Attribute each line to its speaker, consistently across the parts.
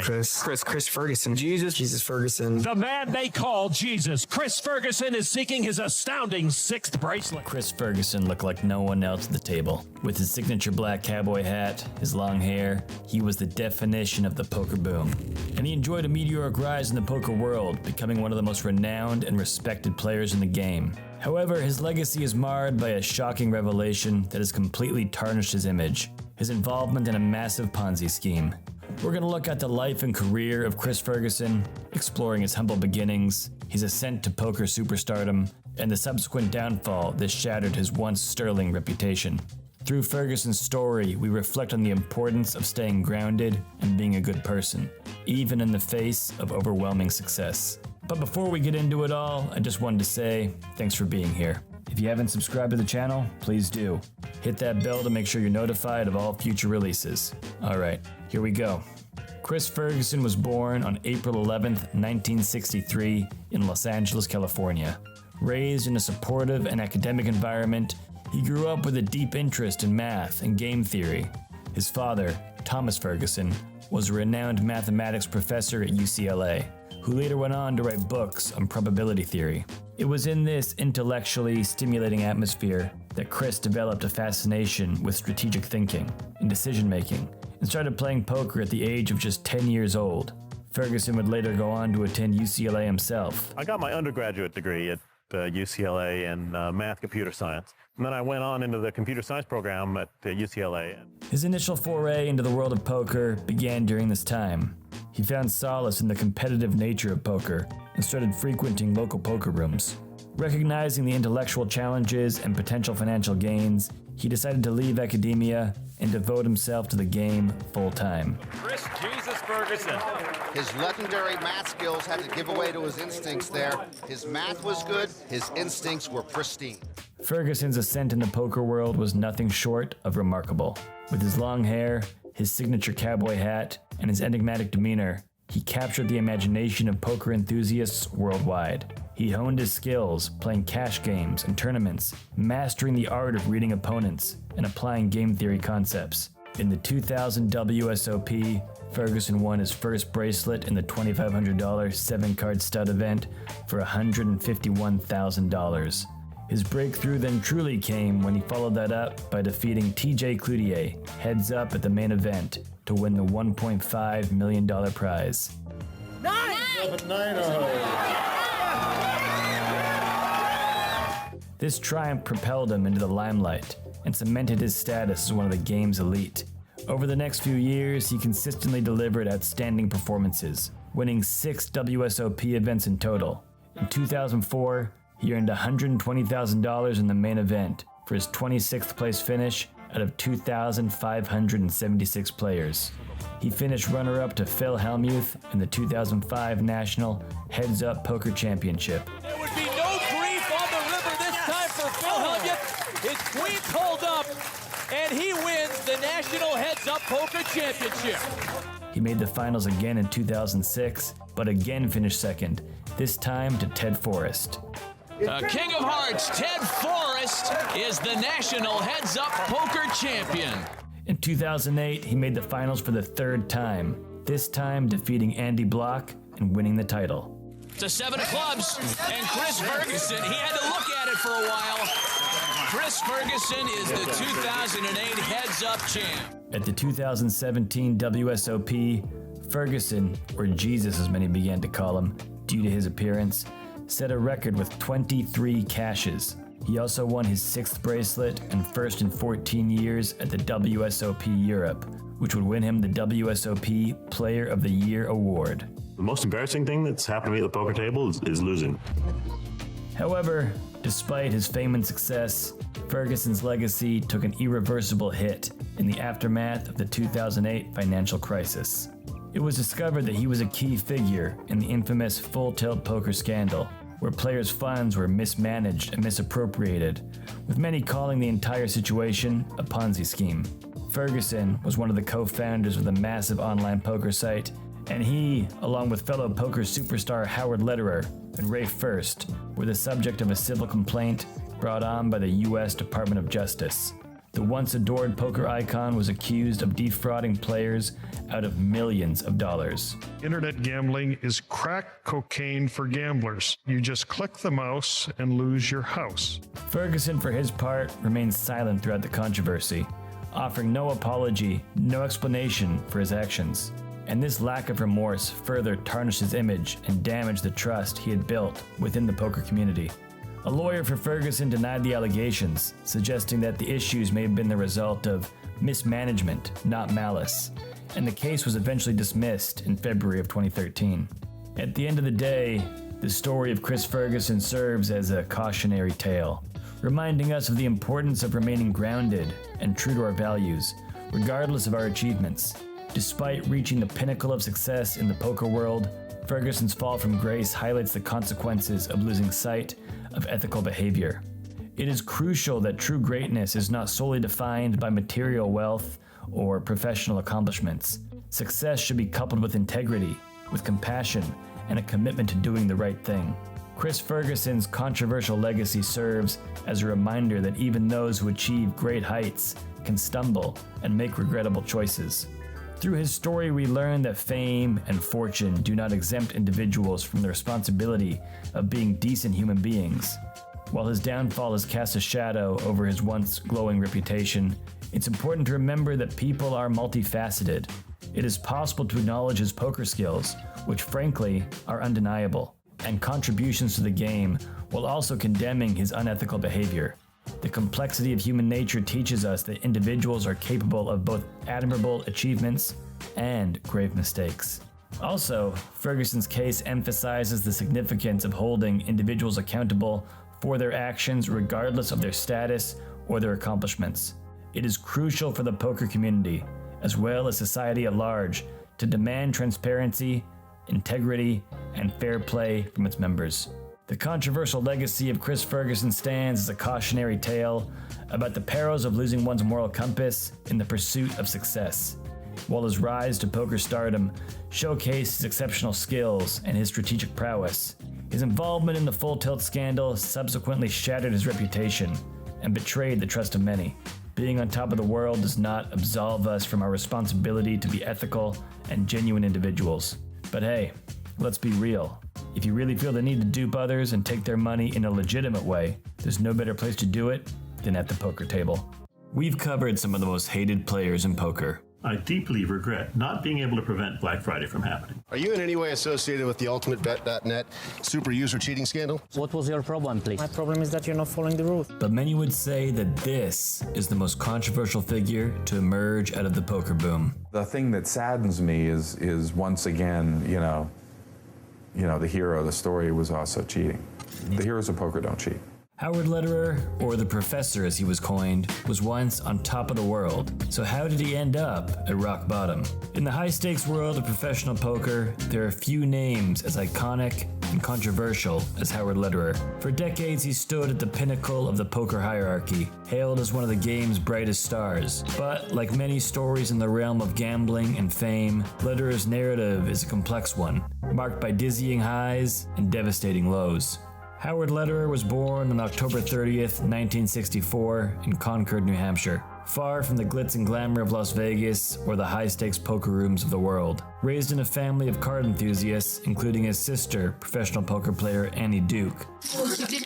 Speaker 1: Chris Ferguson. Jesus Ferguson.
Speaker 2: The man they call Jesus, Chris Ferguson, is seeking his astounding 6th bracelet.
Speaker 3: Chris Ferguson looked like no one else at the table. With his signature black cowboy hat, his long hair, he was the definition of the poker boom. And he enjoyed a meteoric rise in the poker world, becoming one of the most renowned and respected players in the game. However, his legacy is marred by a shocking revelation that has completely tarnished his image: his involvement in a massive Ponzi scheme. We're going to look at the life and career of Chris Ferguson, exploring his humble beginnings, his ascent to poker superstardom, and the subsequent downfall that shattered his once sterling reputation. Through Ferguson's story, we reflect on the importance of staying grounded and being a good person, even in the face of overwhelming success. But before we get into it all, I just wanted to say thanks for being here. If you haven't subscribed to the channel, please do. Hit that bell to make sure you're notified of all future releases. Alright, here we go. Chris Ferguson was born on April 11th, 1963 in Los Angeles, California. Raised in a supportive and academic environment, he grew up with a deep interest in math and game theory. His father, Thomas Ferguson, was a renowned mathematics professor at UCLA, who later went on to write books on probability theory. It was in this intellectually stimulating atmosphere that Chris developed a fascination with strategic thinking and decision-making, and started playing poker at the age of just 10 years old. Ferguson would later go on to attend UCLA himself.
Speaker 4: I got my undergraduate degree at UCLA in math computer science. And then I went on into the computer science program at UCLA.
Speaker 3: His initial foray into the world of poker began during this time. He found solace in the competitive nature of poker and started frequenting local poker rooms. Recognizing the intellectual challenges and potential financial gains, he decided to leave academia and devote himself to the game full-time.
Speaker 5: Chris Jesus Ferguson.
Speaker 6: His legendary math skills had to give away to his instincts there. His math was good, his instincts were pristine.
Speaker 3: Ferguson's ascent in the poker world was nothing short of remarkable. With his long hair, his signature cowboy hat, and his enigmatic demeanor, he captured the imagination of poker enthusiasts worldwide. He honed his skills, playing cash games and tournaments, mastering the art of reading opponents, and applying game theory concepts. In the 2000 WSOP, Ferguson won his first bracelet in the $2,500 7-card stud event for $151,000. His breakthrough then truly came when he followed that up by defeating TJ Cloutier heads up at the main event to win the $1.5 million prize. This triumph propelled him into the limelight and cemented his status as one of the game's elite. Over the next few years, he consistently delivered outstanding performances, winning 6 WSOP events in total. In 2004, he earned $120,000 in the main event for his 26th place finish out of 2,576 players. He finished runner-up to Phil Hellmuth in the 2005 National Heads Up Poker Championship.
Speaker 5: There would be no grief on the river this time for Phil Hellmuth. His queen's hold up, and he wins the National Heads Up Poker Championship.
Speaker 3: He made the finals again in 2006, but again finished second, this time to Ted Forrest.
Speaker 7: King of Hearts, Ted Forrest, is the National Heads Up Poker Champion.
Speaker 3: In 2008, he made the finals for the 3rd time, this time defeating Andy Block and winning the title.
Speaker 7: It's a 7 of clubs, and Chris Ferguson, he had to look at it for a while. Chris Ferguson is the 2008 Heads Up champ.
Speaker 3: At the 2017 WSOP, Ferguson, or Jesus as many began to call him due to his appearance, set a record with 23 cashes. He also won his 6th bracelet and first in 14 years at the WSOP Europe, which would win him the WSOP Player of the Year award.
Speaker 4: The most embarrassing thing that's happened to me at the poker table is losing.
Speaker 3: However, despite his fame and success, Ferguson's legacy took an irreversible hit in the aftermath of the 2008 financial crisis. It was discovered that he was a key figure in the infamous Full Tilt poker scandal, where players' funds were mismanaged and misappropriated, with many calling the entire situation a Ponzi scheme. Ferguson was one of the co-founders of the massive online poker site, and he, along with fellow poker superstar Howard Lederer and Ray First, were the subject of a civil complaint brought on by the U.S. Department of Justice. The once adored poker icon was accused of defrauding players out of millions of dollars.
Speaker 8: Internet gambling is crack cocaine for gamblers. You just click the mouse and lose your house.
Speaker 3: Ferguson, for his part, remained silent throughout the controversy, offering no apology, no explanation for his actions. And this lack of remorse further tarnished his image and damaged the trust he had built within the poker community. A lawyer for Ferguson denied the allegations, suggesting that the issues may have been the result of mismanagement, not malice, and the case was eventually dismissed in February of 2013. At the end of the day, the story of Chris Ferguson serves as a cautionary tale, reminding us of the importance of remaining grounded and true to our values, regardless of our achievements. Despite reaching the pinnacle of success in the poker world, Ferguson's fall from grace highlights the consequences of losing sight of ethical behavior. It is crucial that true greatness is not solely defined by material wealth or professional accomplishments. Success should be coupled with integrity, with compassion, and a commitment to doing the right thing. Chris Ferguson's controversial legacy serves as a reminder that even those who achieve great heights can stumble and make regrettable choices. Through his story, we learn that fame and fortune do not exempt individuals from the responsibility of being decent human beings. While his downfall has cast a shadow over his once glowing reputation, it's important to remember that people are multifaceted. It is possible to acknowledge his poker skills, which frankly are undeniable, and contributions to the game, while also condemning his unethical behavior. The complexity of human nature teaches us that individuals are capable of both admirable achievements and grave mistakes. Also, Ferguson's case emphasizes the significance of holding individuals accountable for their actions regardless of their status or their accomplishments. It is crucial for the poker community, as well as society at large, to demand transparency, integrity, and fair play from its members. The controversial legacy of Chris Ferguson stands as a cautionary tale about the perils of losing one's moral compass in the pursuit of success. While his rise to poker stardom showcased his exceptional skills and his strategic prowess, his involvement in the Full Tilt scandal subsequently shattered his reputation and betrayed the trust of many. Being on top of the world does not absolve us from our responsibility to be ethical and genuine individuals. But hey, let's be real. If you really feel the need to dupe others and take their money in a legitimate way, there's no better place to do it than at the poker table. We've covered some of the most hated players in poker.
Speaker 9: I deeply regret not being able to prevent Black Friday from happening.
Speaker 10: Are you in any way associated with the UltimateBet.net super user cheating scandal?
Speaker 11: What was your problem, please? My problem is that you're not following the rules.
Speaker 3: But many would say that this is the most controversial figure to emerge out of the poker boom.
Speaker 12: The thing that saddens me is once again, the hero of the story was also cheating. The heroes of poker don't cheat.
Speaker 3: Howard Lederer, or the Professor as he was coined, was once on top of the world. So how did he end up at rock bottom? In the high-stakes world of professional poker, there are few names as iconic and controversial as Howard Lederer. For decades, he stood at the pinnacle of the poker hierarchy, hailed as one of the game's brightest stars. But like many stories in the realm of gambling and fame, Lederer's narrative is a complex one, marked by dizzying highs and devastating lows. Howard Lederer was born on October 30th, 1964 in Concord, New Hampshire, far from the glitz and glamour of Las Vegas or the high-stakes poker rooms of the world. Raised in a family of card enthusiasts, including his sister, professional poker player Annie Duke.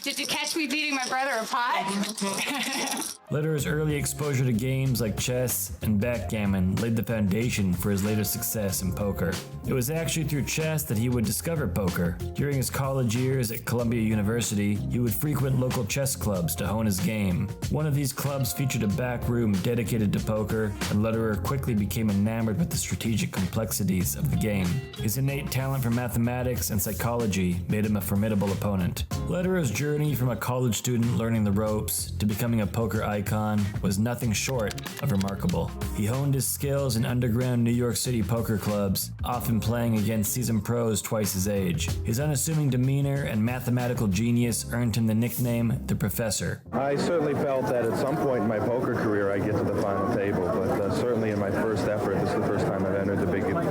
Speaker 13: Did you catch me beating my brother a pot?
Speaker 3: Lederer's early exposure to games like chess and backgammon laid the foundation for his later success in poker. It was actually through chess that he would discover poker. During his college years at Columbia University, he would frequent local chess clubs to hone his game. One of these clubs featured a back room dedicated to poker, and Lederer quickly became enamored with the strategic complexities of the game. His innate talent for mathematics and psychology made him a formidable opponent. Lederer's journey from a college student learning the ropes to becoming a poker icon was nothing short of remarkable. He honed his skills in underground New York City poker clubs, often playing against seasoned pros twice his age. His unassuming demeanor and mathematical genius earned him the nickname the Professor.
Speaker 14: I certainly felt that at some point in my poker career I'd get to the final table, but certainly in my first effort, this is the first time I've entered the big tournament.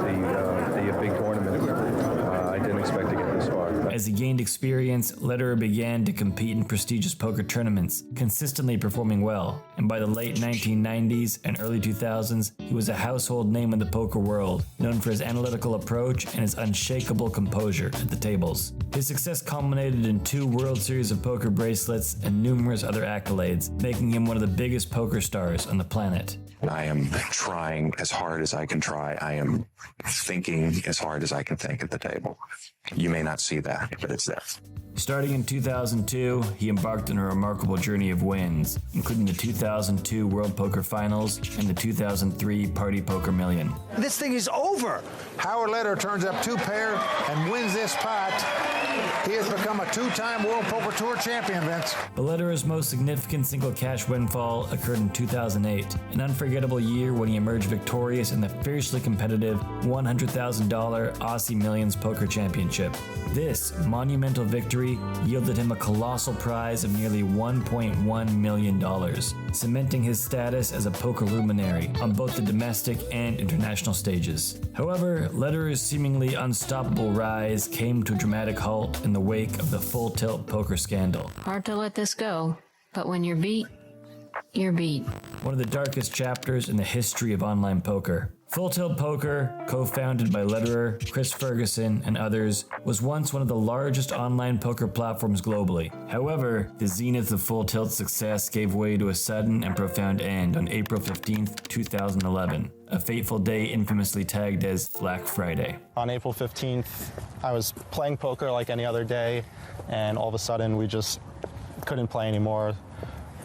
Speaker 14: I didn't expect to get this far.
Speaker 3: As he gained experience, Lederer began to compete in prestigious poker tournaments, consistently performing well, and by the late 1990s and early 2000s, he was a household name in the poker world, known for his analytical approach and his unshakable composure at the tables. His success culminated in 2 World Series of Poker bracelets and numerous other accolades, making him one of the biggest poker stars on the planet.
Speaker 15: I am trying as hard as I can try. I am thinking as hard as I can think at the table. You may not see that, but it's there.
Speaker 3: Starting in 2002, he embarked on a remarkable journey of wins, including the 2002 World Poker Finals and the 2003 Party Poker Million.
Speaker 16: This thing is over. Howard Lederer turns up 2 pair and wins this pot. He has become a 2-time World Poker Tour champion, Vince.
Speaker 3: But Lederer's most significant single cash windfall occurred in 2008, an unforgettable year when he emerged victorious in the fiercely competitive $100,000 Aussie Millions Poker Championship. This monumental victory yielded him a colossal prize of nearly $1.1 million, cementing his status as a poker luminary on both the domestic and international stages. However, Lederer's seemingly unstoppable rise came to a dramatic halt in the wake of the Full Tilt poker scandal.
Speaker 13: Hard to let this go, but when you're beat, you're beat.
Speaker 3: One of the darkest chapters in the history of online poker. Full Tilt Poker, co-founded by Lederer, Chris Ferguson, and others, was once one of the largest online poker platforms globally. However, the zenith of Full Tilt's success gave way to a sudden and profound end on April 15, 2011, a fateful day infamously tagged as Black Friday.
Speaker 17: On April 15th, I was playing poker like any other day, and all of a sudden we just couldn't play anymore.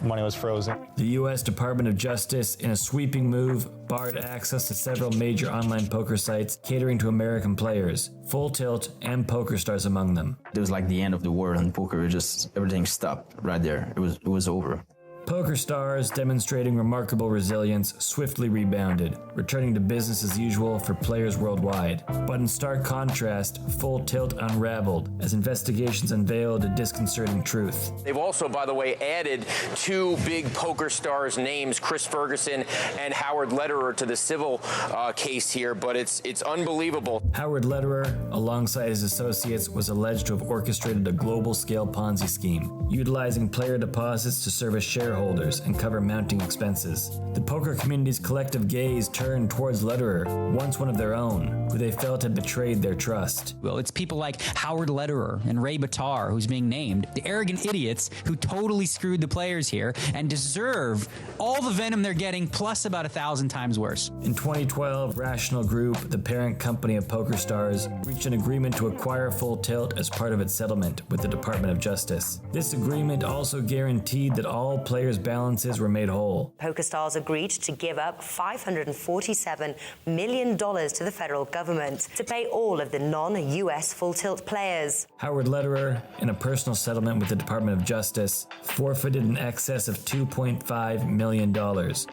Speaker 17: Money was frozen.
Speaker 3: The U.S. Department of Justice, in a sweeping move, barred access to several major online poker sites catering to American players, Full Tilt and PokerStars among them.
Speaker 18: It was like the end of the world in poker. It just everything stopped right there. It was over.
Speaker 3: PokerStars, demonstrating remarkable resilience, swiftly rebounded, returning to business as usual for players worldwide. But in stark contrast, Full Tilt unraveled as investigations unveiled a disconcerting truth.
Speaker 19: They've also, by the way, added 2 big PokerStars names, Chris Ferguson and Howard Lederer, to the civil case here, but it's unbelievable.
Speaker 3: Howard Lederer, alongside his associates, was alleged to have orchestrated a global-scale Ponzi scheme, utilizing player deposits to serve as shareholders and cover mounting expenses. The poker community's collective gaze turned towards Lederer, once one of their own, who they felt had betrayed their trust.
Speaker 20: Well, it's people like Howard Lederer and Ray Batar who's being named, the arrogant idiots who totally screwed the players here and deserve all the venom they're getting, plus about 1,000 times worse.
Speaker 3: In 2012, Rational Group, the parent company of PokerStars, reached an agreement to acquire Full Tilt as part of its settlement with the Department of Justice. This agreement also guaranteed that all players' balances were made whole.
Speaker 21: PokerStars agreed to give up $547 million to the federal government to pay all of the non-U.S. Full Tilt players.
Speaker 3: Howard Lederer, in a personal settlement with the Department of Justice, forfeited in excess of $2.5 million,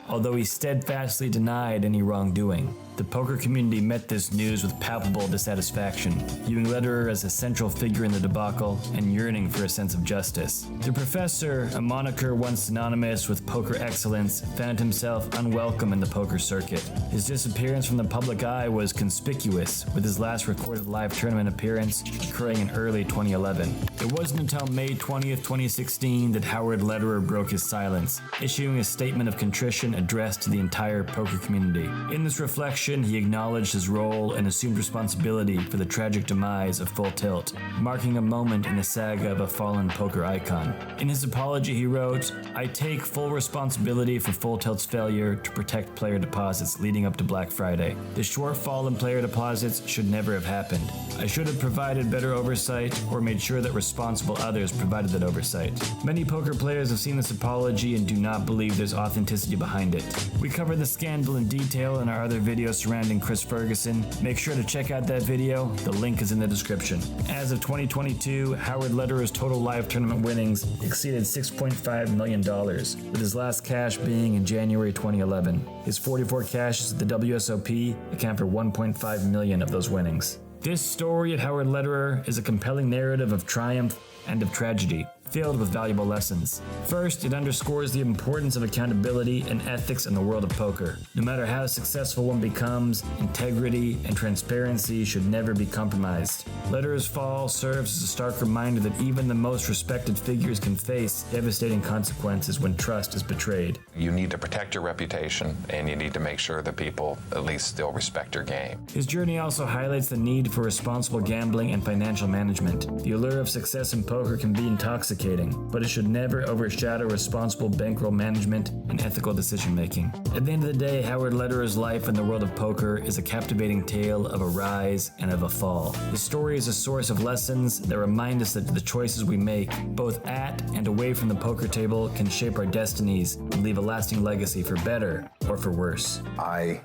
Speaker 3: although he steadfastly denied any wrongdoing. The poker community met this news with palpable dissatisfaction, viewing Lederer as a central figure in the debacle and yearning for a sense of justice. The professor, a moniker once synonymous with poker excellence, found himself unwelcome in the poker circuit. His disappearance from the public eye was conspicuous, with his last recorded live tournament appearance occurring in early 2011. It wasn't until May 20th, 2016 that Howard Lederer broke his silence, issuing a statement of contrition addressed to the entire poker community. In this reflection, he acknowledged his role and assumed responsibility for the tragic demise of Full Tilt, marking a moment in the saga of a fallen poker icon. In his apology, he wrote, "I take full responsibility for Full Tilt's failure to protect player deposits leading up to Black Friday. The shortfall in player deposits should never have happened. I should have provided better oversight or made sure that responsible others provided that oversight." Many poker players have seen this apology and do not believe there's authenticity behind it. We cover the scandal in detail in our other videos surrounding Chris Ferguson. Make sure to check out that video. The link is in the description. As of 2022, Howard Lederer's total live tournament winnings exceeded $6.5 million, with his last cash being in January 2011. His 44 cashes at the WSOP account for $1.5 million of those winnings. This story of Howard Lederer is a compelling narrative of triumph and of tragedy. filled with valuable lessons. First, it underscores the importance of accountability and ethics in the world of poker. No matter how successful one becomes, integrity and transparency should never be compromised. Lederer's fall serves as a stark reminder that even the most respected figures can face devastating consequences when trust is betrayed.
Speaker 12: You need to protect your reputation, and you need to make sure that people at least still respect your game.
Speaker 3: His journey also highlights the need for responsible gambling and financial management. The allure of success in poker can be intoxicating, but it should never overshadow responsible bankroll management and ethical decision-making. At the end of the day, Howard Lederer's life in the world of poker is a captivating tale of a rise and of a fall. His story is a source of lessons that remind us that the choices we make, both at and away from the poker table, can shape our destinies and leave a lasting legacy for better or for worse.
Speaker 12: I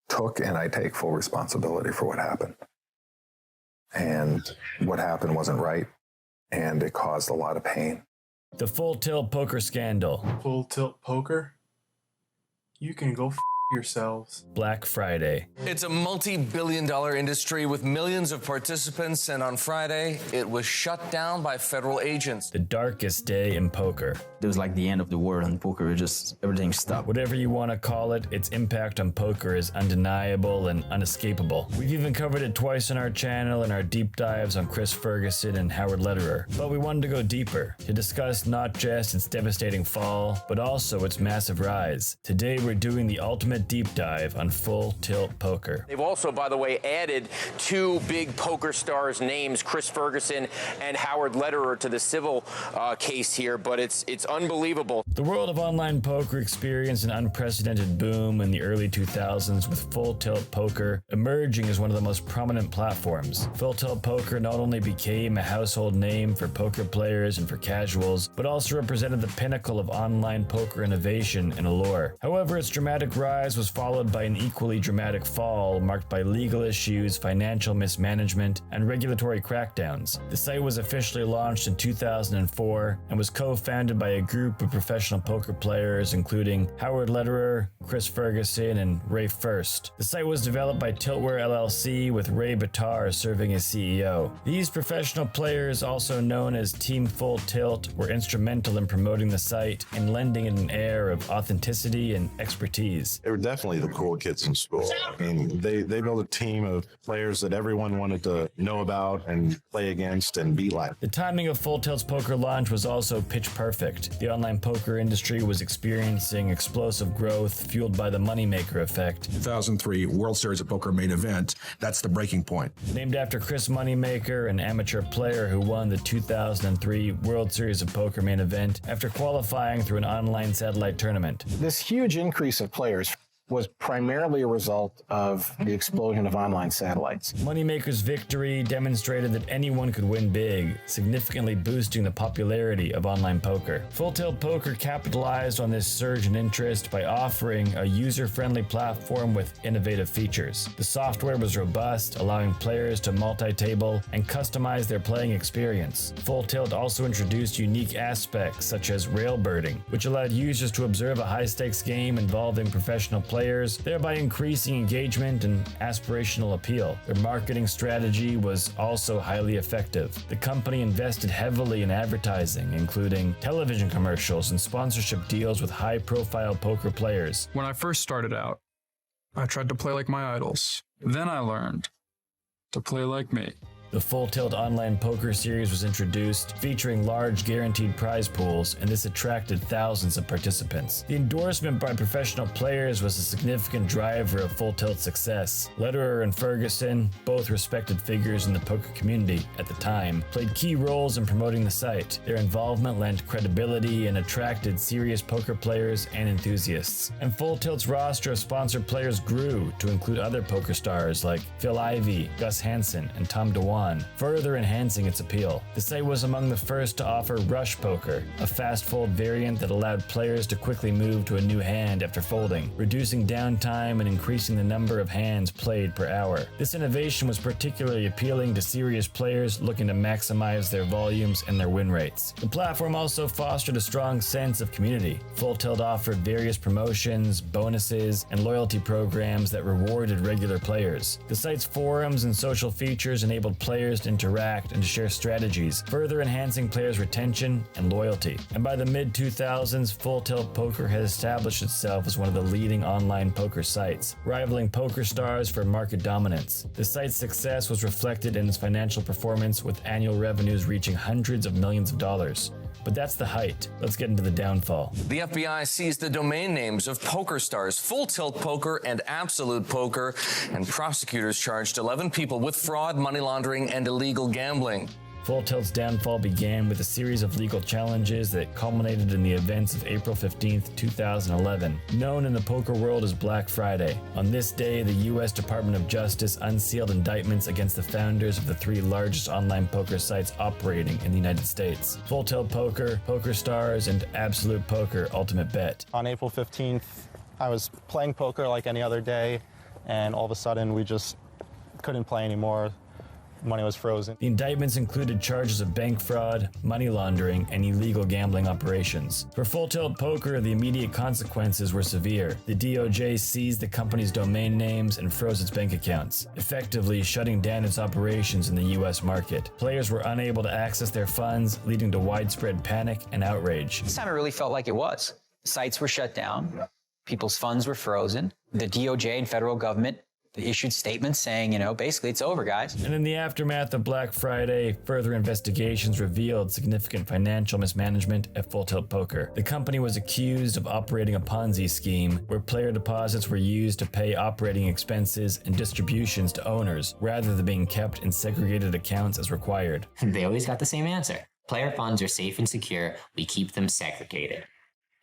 Speaker 12: took and I take full responsibility for what happened. And what happened wasn't right, and it caused a lot of pain.
Speaker 3: The Full Tilt Poker Scandal.
Speaker 1: Full Tilt Poker? You can go yourselves.
Speaker 3: Black Friday.
Speaker 22: It's a multi-billion-dollar industry with millions of participants, and on Friday, it was shut down by federal agents.
Speaker 3: The darkest day in poker.
Speaker 18: It was like the end of the world in poker. It just, everything stopped.
Speaker 3: Whatever you want to call it, its impact on poker is undeniable and unescapable. We've even covered it twice on our channel in our deep dives on Chris Ferguson and Howard Lederer. But we wanted to go deeper, to discuss not just its devastating fall, but also its massive rise. Today we're doing the ultimate deep dive on Full Tilt Poker.
Speaker 19: They've also, by the way, added two big poker stars' names, Chris Ferguson and Howard Lederer, to the civil case here, but it's unbelievable.
Speaker 3: The world of online poker experienced an unprecedented boom in the early 2000s, with Full Tilt Poker emerging as one of the most prominent platforms. Full Tilt Poker not only became a household name for poker players and for casuals, but also represented the pinnacle of online poker innovation and allure. However, its dramatic rise was followed by an equally dramatic fall, marked by legal issues, financial mismanagement, and regulatory crackdowns. The site was officially launched in 2004 and was co-founded by a group of professional poker players, including Howard Lederer, Chris Ferguson, and Ray First. The site was developed by Tiltware LLC, with Ray Batar serving as CEO. These professional players, also known as Team Full Tilt, were instrumental in promoting the site and lending it an air of authenticity and expertise.
Speaker 23: They were definitely the cool kids in school. I mean, they built a team of players that everyone wanted to know about and play against and be like.
Speaker 3: The timing of Full Tilt's poker launch was also pitch perfect. The online poker industry was experiencing explosive growth, fueled by the moneymaker effect.
Speaker 24: 2003 World Series of Poker main event. That's the breaking point.
Speaker 3: Named after Chris Moneymaker, an amateur player who won the 2003 World Series of Poker main event after qualifying through an online satellite tournament.
Speaker 25: This huge increase of players was primarily a result of the explosion of online satellites.
Speaker 3: Moneymaker's victory demonstrated that anyone could win big, significantly boosting the popularity of online poker. Full Tilt Poker capitalized on this surge in interest by offering a user-friendly platform with innovative features. The software was robust, allowing players to multi-table and customize their playing experience. Full Tilt also introduced unique aspects such as railbirding, which allowed users to observe a high-stakes game involving professional players, thereby increasing engagement and aspirational appeal. Their marketing strategy was also highly effective. The company invested heavily in advertising, including television commercials and sponsorship deals with high-profile poker players.
Speaker 1: When I first started out, I tried to play like my idols. Then I learned to play like me.
Speaker 3: The Full Tilt Online Poker Series was introduced, featuring large guaranteed prize pools, and this attracted thousands of participants. The endorsement by professional players was a significant driver of Full Tilt's success. Lederer and Ferguson, both respected figures in the poker community at the time, played key roles in promoting the site. Their involvement lent credibility and attracted serious poker players and enthusiasts. And Full Tilt's roster of sponsored players grew to include other poker stars like Phil Ivey, Gus Hansen, and Tom DeWan, further enhancing its appeal. The site was among the first to offer Rush Poker, a fast fold variant that allowed players to quickly move to a new hand after folding, reducing downtime and increasing the number of hands played per hour. This innovation was particularly appealing to serious players looking to maximize their volumes and their win rates. The platform also fostered a strong sense of community. Full Tilt offered various promotions, bonuses, and loyalty programs that rewarded regular players. The site's forums and social features enabled players players to interact and to share strategies, further enhancing players' retention and loyalty. And by the mid-2000s, Full Tilt Poker has established itself as one of the leading online poker sites, rivaling PokerStars for market dominance. The site's success was reflected in its financial performance, with annual revenues reaching hundreds of millions of dollars. But that's the height. Let's get into the downfall.
Speaker 22: The FBI seized the domain names of PokerStars, Full Tilt Poker, and Absolute Poker, and prosecutors charged 11 people with fraud, money laundering, and illegal gambling.
Speaker 3: Full Tilt's downfall began with a series of legal challenges that culminated in the events of April 15, 2011, known in the poker world as Black Friday. On this day, the U.S. Department of Justice unsealed indictments against the founders of the three largest online poker sites operating in the United States: Full Tilt Poker, PokerStars, and Absolute Poker Ultimate Bet.
Speaker 17: On April 15th, I was playing poker like any other day, and all of a sudden we just couldn't play anymore. Money was frozen.
Speaker 3: The indictments included charges of bank fraud, money laundering, and illegal gambling operations. For Full Tilt Poker, the immediate consequences were severe. The DOJ seized the company's domain names and froze its bank accounts, effectively shutting down its operations in the U.S. market. Players were unable to access their funds, leading to widespread panic and outrage.
Speaker 2: This time it really felt like it was. Sites were shut down. People's funds were frozen. The DOJ and federal government issued statements saying, basically it's over, guys.
Speaker 3: And in the aftermath of Black Friday, further investigations revealed significant financial mismanagement at Full Tilt Poker. The company was accused of operating a Ponzi scheme where player deposits were used to pay operating expenses and distributions to owners, rather than being kept in segregated accounts as required.
Speaker 4: They always got the same answer. Player funds are safe and secure. We keep them segregated.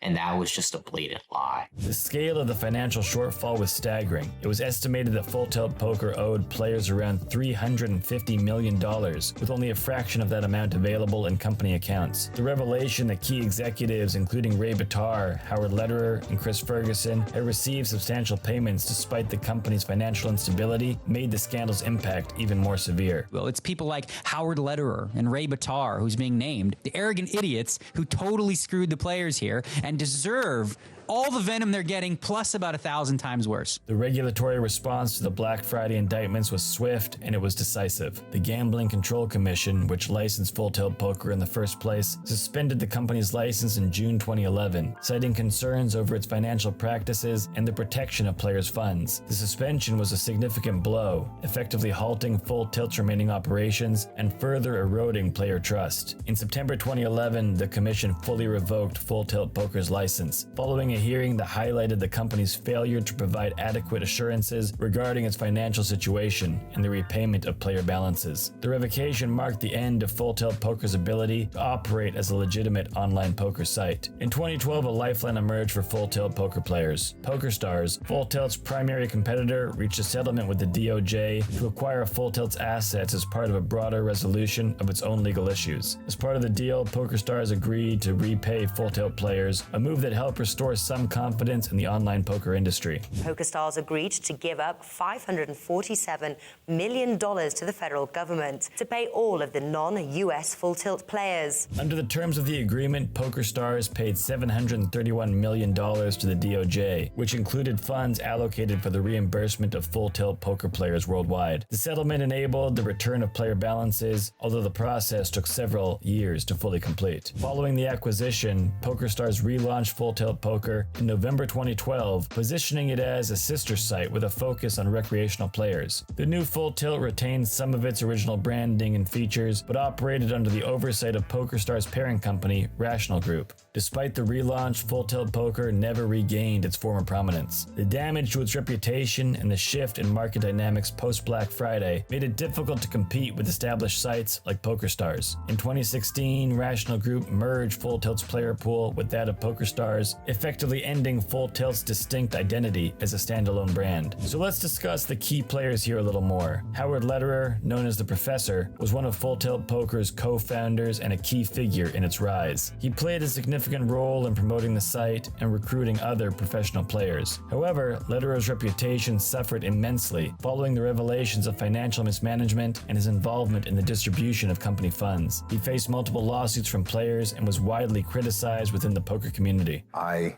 Speaker 4: And that was just a blatant lie.
Speaker 3: The scale of the financial shortfall was staggering. It was estimated that Full Tilt Poker owed players around $350 million, with only a fraction of that amount available in company accounts. The revelation that key executives, including Ray Bitar, Howard Lederer, and Chris Ferguson, had received substantial payments despite the company's financial instability made the scandal's impact even more severe.
Speaker 20: Well, it's people like Howard Lederer and Ray Bitar who's being named, the arrogant idiots who totally screwed the players here and deserve all the venom they're getting, plus about 1,000 times worse.
Speaker 3: The regulatory response to the Black Friday indictments was swift, and it was decisive. The Gambling Control Commission, which licensed Full Tilt Poker in the first place, suspended the company's license in June 2011, citing concerns over its financial practices and the protection of players' funds. The suspension was a significant blow, effectively halting Full Tilt's remaining operations and further eroding player trust. In September 2011, the commission fully revoked Full Tilt Poker's license, following a hearing that highlighted the company's failure to provide adequate assurances regarding its financial situation and the repayment of player balances. The revocation marked the end of Full Tilt Poker's ability to operate as a legitimate online poker site. In 2012, a lifeline emerged for Full Tilt Poker players. PokerStars, Full Tilt's primary competitor, reached a settlement with the DOJ to acquire Full Tilt's assets as part of a broader resolution of its own legal issues. As part of the deal, PokerStars agreed to repay Full Tilt players, a move that helped restore some confidence in the online poker industry.
Speaker 21: PokerStars agreed to give up $547 million to the federal government to pay all of the non-US Full Tilt players.
Speaker 3: Under the terms of the agreement, PokerStars paid $731 million to the DOJ, which included funds allocated for the reimbursement of Full Tilt Poker players worldwide. The settlement enabled the return of player balances, although the process took several years to fully complete. Following the acquisition, PokerStars relaunched Full Tilt Poker in November 2012, positioning it as a sister site with a focus on recreational players. The new Full Tilt retained some of its original branding and features, but operated under the oversight of PokerStars' parent company, Rational Group. Despite the relaunch, Full Tilt Poker never regained its former prominence. The damage to its reputation and the shift in market dynamics post-Black Friday made it difficult to compete with established sites like PokerStars. In 2016, Rational Group merged Full Tilt's player pool with that of PokerStars, effectively ending Full Tilt's distinct identity as a standalone brand. So let's discuss the key players here a little more. Howard Lederer, known as the Professor, was one of Full Tilt Poker's co-founders and a key figure in its rise. He played a significant role in promoting the site and recruiting other professional players. However, Lederer's reputation suffered immensely following the revelations of financial mismanagement and his involvement in the distribution of company funds. He faced multiple lawsuits from players and was widely criticized within the poker community.
Speaker 12: I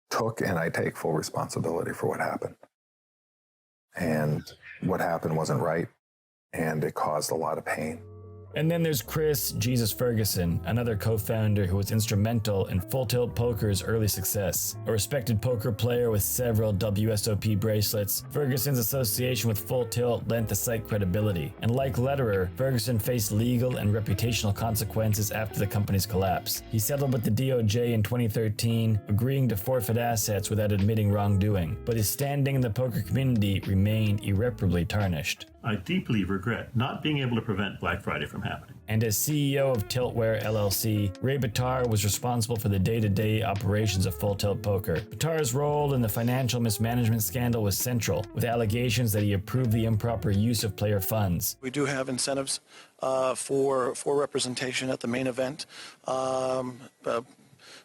Speaker 12: took and I take full responsibility for what happened. And what happened wasn't right. and it caused a lot of pain.
Speaker 3: And then there's Chris Jesus Ferguson, another co-founder who was instrumental in Full Tilt Poker's early success. A respected poker player with several WSOP bracelets, Ferguson's association with Full Tilt lent the site credibility. And like Lederer, Ferguson faced legal and reputational consequences after the company's collapse. He settled with the DOJ in 2013, agreeing to forfeit assets without admitting wrongdoing, but his standing in the poker community remained irreparably tarnished.
Speaker 5: I deeply regret not being able to prevent Black Friday from happening.
Speaker 3: And as CEO of Tiltware LLC, Ray Bitar was responsible for the day-to-day operations of Full Tilt Poker. Bitar's role in the financial mismanagement scandal was central, with allegations that he approved the improper use of player funds.
Speaker 6: We do have incentives for representation at the main event.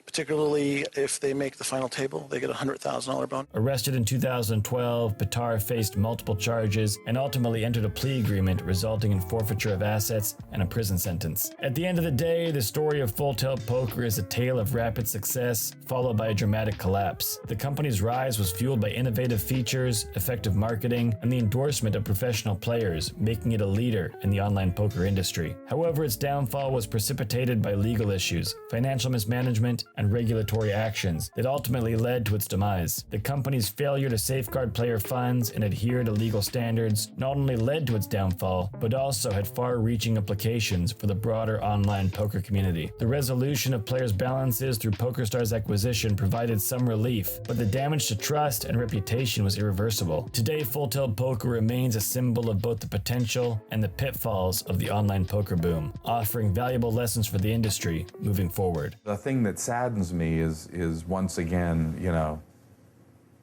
Speaker 6: Particularly if they make the final table, they get a $100,000 bonus.
Speaker 3: Arrested in 2012, Bitar faced multiple charges and ultimately entered a plea agreement resulting in forfeiture of assets and a prison sentence. At the end of the day, the story of Full Tilt Poker is a tale of rapid success followed by a dramatic collapse. The company's rise was fueled by innovative features, effective marketing, and the endorsement of professional players, making it a leader in the online poker industry. However, its downfall was precipitated by legal issues, financial mismanagement, and regulatory actions that ultimately led to its demise. The company's failure to safeguard player funds and adhere to legal standards not only led to its downfall, but also had far-reaching implications for the broader online poker community. The resolution of players' balances through PokerStars acquisition provided some relief, but the damage to trust and reputation was irreversible. Today, Full Tilt Poker remains a symbol of both the potential and the pitfalls of the online poker boom, offering valuable lessons for the industry moving forward.
Speaker 12: The thing that saddens me is once again,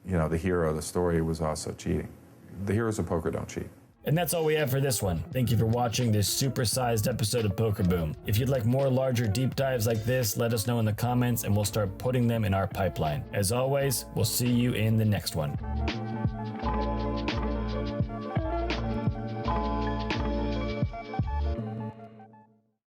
Speaker 12: the hero of the story was also cheating. The heroes of poker don't cheat.
Speaker 3: And that's all we have for this one. Thank you for watching this supersized episode of Poker Boom. If you'd like more larger deep dives like this, let us know in the comments and we'll start putting them in our pipeline. As always, we'll see you in the next one.